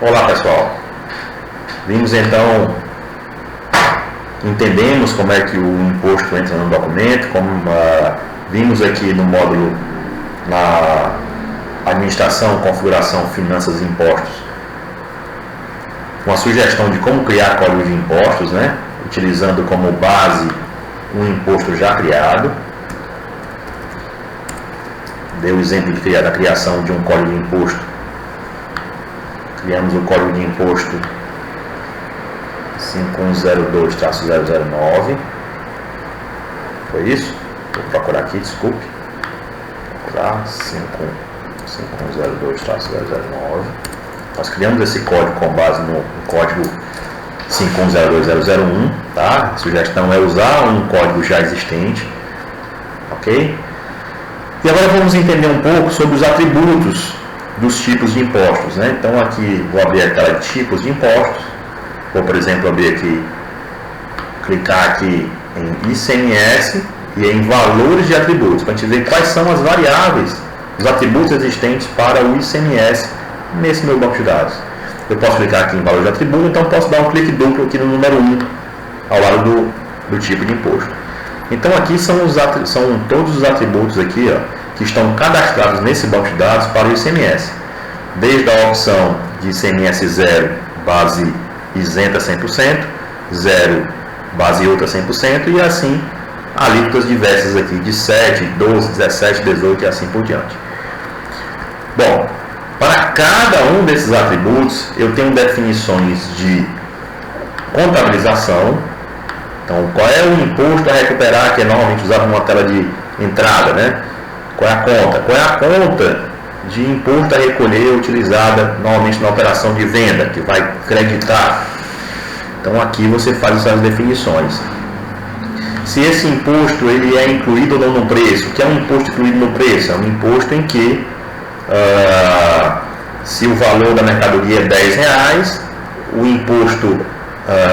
Olá pessoal, vimos então, entendemos como é que o imposto entra no documento, vimos aqui no módulo na administração, configuração, finanças e impostos, uma sugestão de como criar código de impostos, né? Utilizando como base um imposto já criado. Deu o exemplo da criação de um código de imposto. Criamos o código de imposto 5102-009. Foi isso? Vou procurar aqui, desculpe. Procurar 5102-009. Nós criamos esse código com base no código 5102-001. Tá? A sugestão é usar um código já existente. Ok? E agora vamos entender um pouco sobre os atributos dos tipos de impostos, né? Então aqui vou abrir a tela de tipos de impostos. Vou, por exemplo, abrir aqui, clicar aqui em ICMS e em valores de atributos, para a gente ver quais são as variáveis, os atributos existentes para o ICMS nesse meu banco de dados. Eu posso clicar aqui em valor de atributo, então posso dar um clique duplo aqui no número 1 ao lado do tipo de imposto. Então aqui são todos os atributos aqui, ó, que estão cadastrados nesse banco de dados para o ICMS. Desde a opção de ICMS 0, base isenta 100%, 0, base outra 100%, e assim alíquotas diversas aqui de 7, 12, 17, 18 e assim por diante. Bom, para cada um desses atributos eu tenho definições de contabilização. Então, qual é o imposto a recuperar, que é normalmente usado numa tela de entrada, né? Qual é a conta? Qual é a conta de imposto a recolher utilizada normalmente na operação de venda, que vai creditar? Então, aqui você faz essas definições. Se esse imposto ele é incluído ou não no preço. O que é um imposto incluído no preço? É um imposto em que, se o valor da mercadoria é R$10, o imposto...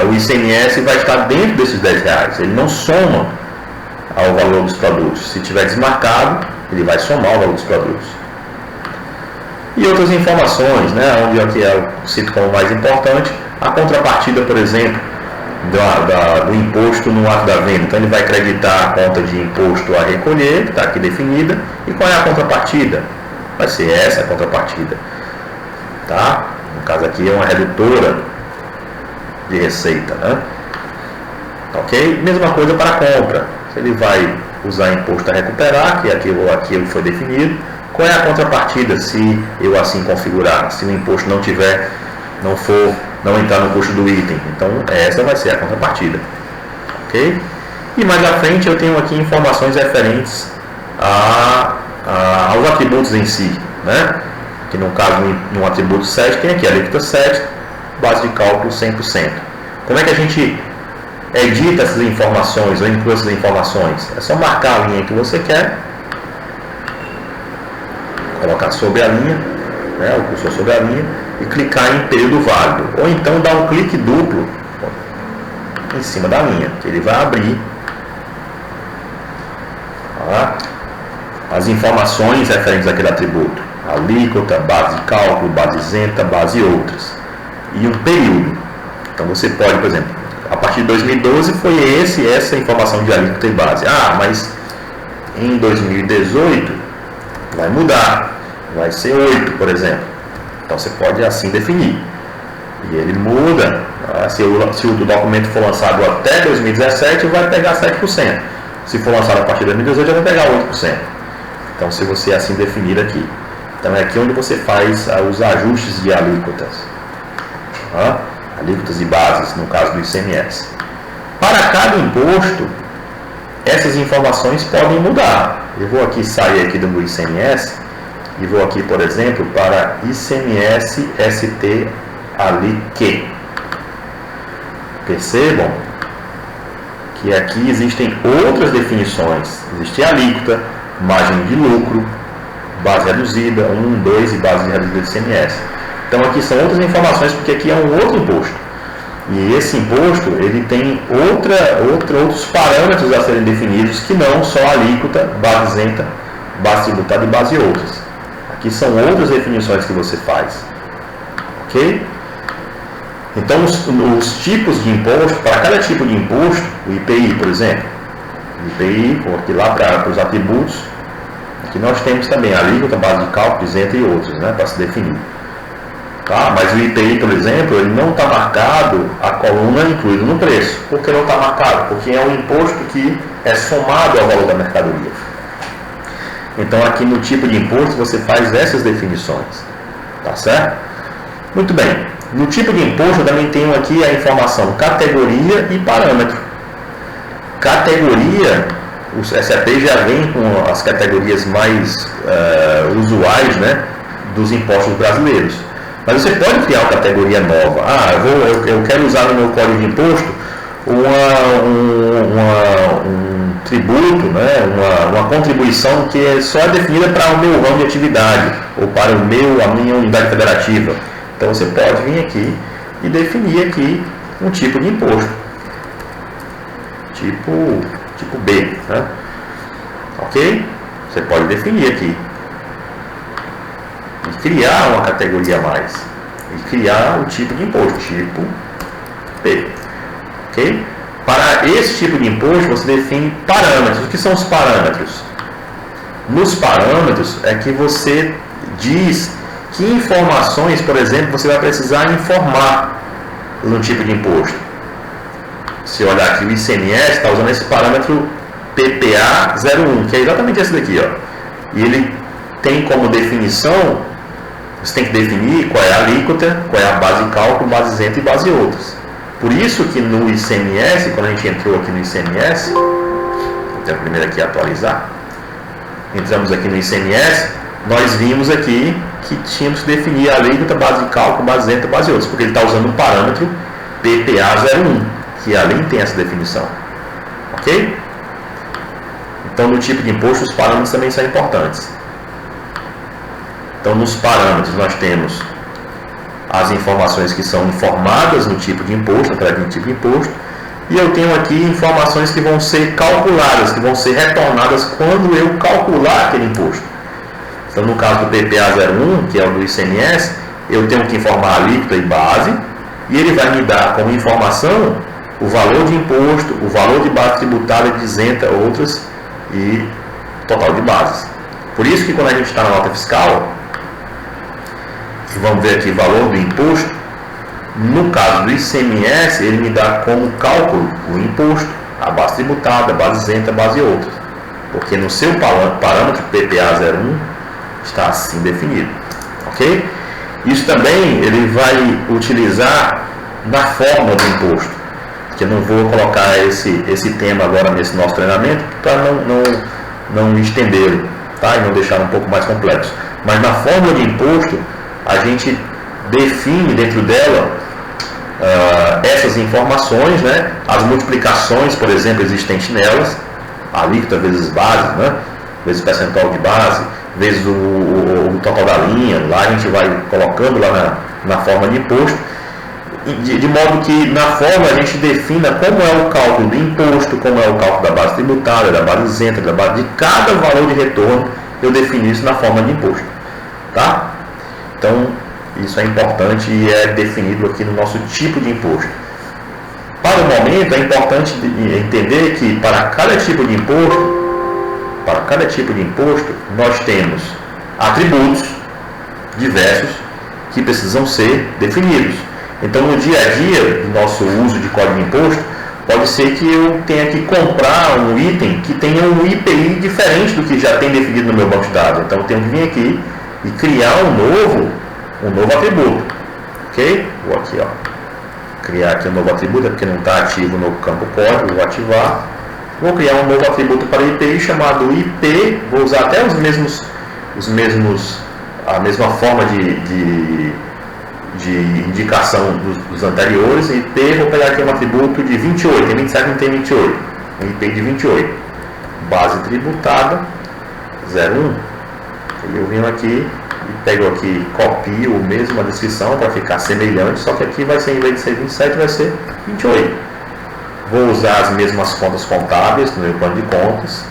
o ICMS vai estar dentro desses R$10, ele não soma ao valor dos produtos. Se tiver desmarcado, ele vai somar o valor dos produtos. E outras informações, né, onde aqui eu cito como mais importante, a contrapartida, por exemplo, do imposto no ato da venda. Então ele vai creditar a conta de imposto a recolher, que está aqui definida, e qual é a contrapartida? Vai ser essa a contrapartida. Tá? No caso aqui é uma redutora de receita, né? Ok? Mesma coisa para a compra. Se ele vai usar imposto a recuperar, que aquilo foi definido, qual é a contrapartida se eu assim configurar? Se o imposto não entrar no custo do item, então essa vai ser a contrapartida. Ok? E mais à frente eu tenho aqui informações referentes aos atributos em si, né? Que no caso, no atributo 7, tem aqui a alíquota 7, base de cálculo 100%. Como é que a gente edita essas informações ou inclui essas informações? É só marcar a linha que você quer, colocar sobre a linha, né, o cursor sobre a linha, e clicar em período válido. Ou então dar um clique duplo em cima da linha, que ele vai abrir as informações referentes àquele atributo. Alíquota, base de cálculo, base isenta, base outras. E um período. Então você pode, por exemplo, a partir de 2012 foi essa informação de alíquota e base. Mas em 2018 vai mudar, vai ser 8, por exemplo. Então você pode assim definir. E ele muda. Se o documento for lançado até 2017, vai pegar 7%. Se for lançado a partir de 2018, vai pegar 8%. Então se você assim definir aqui. Então é aqui onde você faz os ajustes de alíquotas. Alíquotas e bases, no caso do ICMS. Para cada imposto, essas informações podem mudar. Eu vou aqui sair aqui do ICMS e vou aqui, por exemplo, para ICMS ST Alique. Percebam que aqui existem outras definições. Existe alíquota, margem de lucro, base reduzida, 1, 2 e base reduzida de ICMS. Então aqui são outras informações, porque aqui é um outro imposto. E esse imposto ele tem outros parâmetros a serem definidos, que não só a alíquota, base isenta, base tributária e base outras. Aqui são outras definições que você faz. Ok? Então, os tipos de imposto, para cada tipo de imposto, o IPI, por exemplo, o IPI, vou aqui lá para os atributos, aqui nós temos também a alíquota, base de cálculo, isenta e outros, né, para se definir. Tá? Mas o IPI, por exemplo, ele não está marcado a coluna incluído no preço. Por que não está marcado? Porque é um imposto que é somado ao valor da mercadoria. Então, aqui no tipo de imposto, você faz essas definições. Tá certo? Muito bem. No tipo de imposto, eu também tenho aqui a informação categoria e parâmetro. Categoria, o SAP já vem com as categorias mais usuais, né, dos impostos brasileiros. Mas você pode criar uma categoria nova. Eu quero usar no meu código de imposto um tributo, né, uma contribuição que só é definida para o meu ramo de atividade ou para a minha unidade federativa. Então você pode vir aqui e definir aqui um tipo de imposto. Tipo B. Né? Ok? Você pode definir aqui. E criar uma categoria a mais. E criar um tipo de imposto, tipo B. Ok? Para esse tipo de imposto, você define parâmetros. O que são os parâmetros? Nos parâmetros é que você diz que informações, por exemplo, você vai precisar informar no tipo de imposto. Se olhar aqui o ICMS, está usando esse parâmetro PPA 01, que é exatamente esse daqui. Ó. E ele tem como definição, você tem que definir qual é a alíquota, qual é a base de cálculo, base isenta e base outras. Por isso que no ICMS, quando a gente entrou aqui no ICMS, vou ter primeiro aqui atualizar, entramos aqui no ICMS, nós vimos aqui que tínhamos que definir a alíquota, base de cálculo, base isenta e base outras, porque ele está usando o parâmetro PPA 01, que além tem essa definição. Ok? Então, no tipo de imposto, os parâmetros também são importantes. Então, nos parâmetros, nós temos as informações que são informadas no tipo de imposto, através do tipo de imposto, e eu tenho aqui informações que vão ser calculadas, que vão ser retornadas quando eu calcular aquele imposto. Então, no caso do PPA 01, que é o do ICMS, eu tenho que informar a alíquota e base, e ele vai me dar como informação o valor de imposto, o valor de base tributária, de isenta, outras, e total de bases. Por isso que quando a gente está na nota fiscal, vamos ver aqui o valor do imposto, no caso do ICMS, ele me dá como cálculo o imposto, a base tributária, a base isenta, a base outras. Porque no seu parâmetro PPA 01 está assim definido. Ok? Isso também ele vai utilizar na forma do imposto. Que eu não vou colocar esse tema agora nesse nosso treinamento para não estender, tá? E não deixar um pouco mais complexo. Mas na fórmula de imposto, a gente define dentro dela essas informações, né? As multiplicações, por exemplo, existentes nelas, a alíquota vezes base, né? Vezes o percentual de base, vezes o total da linha, lá a gente vai colocando lá na forma de imposto, de modo que na forma a gente defina como é o cálculo do imposto, como é o cálculo da base tributária, da base isenta, da base de cada valor de retorno, eu defino isso na forma de imposto. Tá? Então, isso é importante e é definido aqui no nosso tipo de imposto. Para o momento, é importante entender que para cada tipo de imposto, nós temos atributos diversos que precisam ser definidos. Então, no dia a dia do nosso uso de código de imposto, pode ser que eu tenha que comprar um item que tenha um IPI diferente do que já tem definido no meu banco de dados. Então, eu tenho que vir aqui e criar um novo atributo. Ok? Vou aqui, ó, criar aqui um novo atributo, porque não está ativo no campo código, vou ativar. Vou criar um novo atributo para IPI chamado IP, vou usar até a mesma forma de indicação dos anteriores. IP, vou pegar aqui um atributo de 28, tem 27, não tem 28, um IP de 28, base tributada 01, eu venho aqui e pego aqui, copio a mesma descrição para ficar semelhante, só que aqui vai ser, em vez de ser 27, vai ser 28. Vou usar as mesmas contas contábeis no meu plano de contas.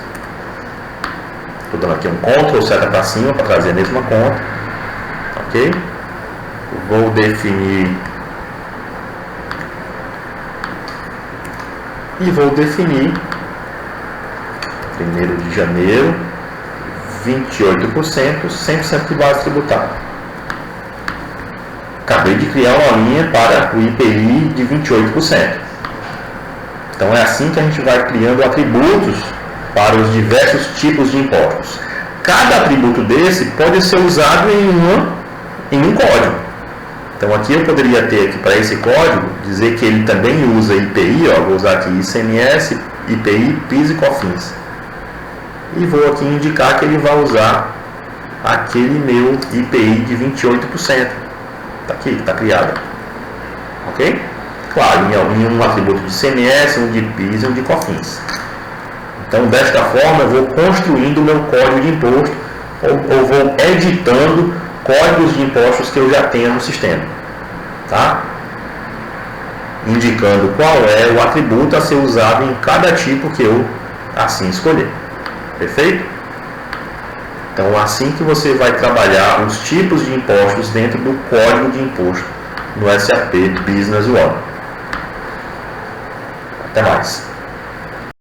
Estou dando aqui um Ctrl, seta para cima para trazer a mesma conta. Ok? Vou definir e vou definir 1º de janeiro, 28%, 100% de base tributária. Acabei de criar uma linha para o IPI de 28%. Então é assim que a gente vai criando atributos para os diversos tipos de impostos. Cada atributo desse pode ser usado em um código. Então aqui eu poderia ter aqui para esse código, dizer que ele também usa IPI, ó, vou usar aqui ICMS, IPI, PIS e COFINS. E vou aqui indicar que ele vai usar aquele meu IPI de 28%. Está aqui, está criado. Ok? Claro, em um atributo de ICMS, um de PIS e um de COFINS. Então, desta forma, eu vou construindo o meu código de imposto ou vou editando códigos de impostos que eu já tenho no sistema. Tá? Indicando qual é o atributo a ser usado em cada tipo que eu assim escolher. Perfeito? Então, assim que você vai trabalhar os tipos de impostos dentro do código de imposto no SAP Business One. Até mais.